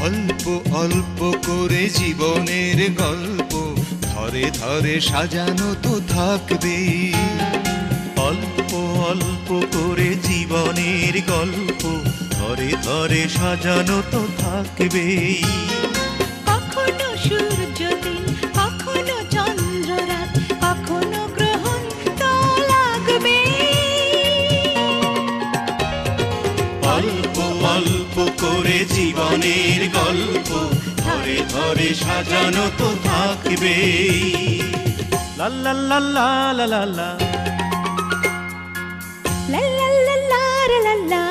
অল্প অল্প করে জীবনের গল্প ধরে ধরে সাজানো তো থাকবেই। অল্প অল্প করে জীবনের গল্প ধরে ধরে সাজানো তো থাকবেই। কখনো সূর্যদিন, কখনো চন্দ্ররাত, কখনো গ্রহণ তো লাগবে। অল্প অল্প করে জীবনের গল্প ধরে ধরে সাজানো তো থাকবেই। লা লা লা লা লা লা লা লা লা লা লা লা লা।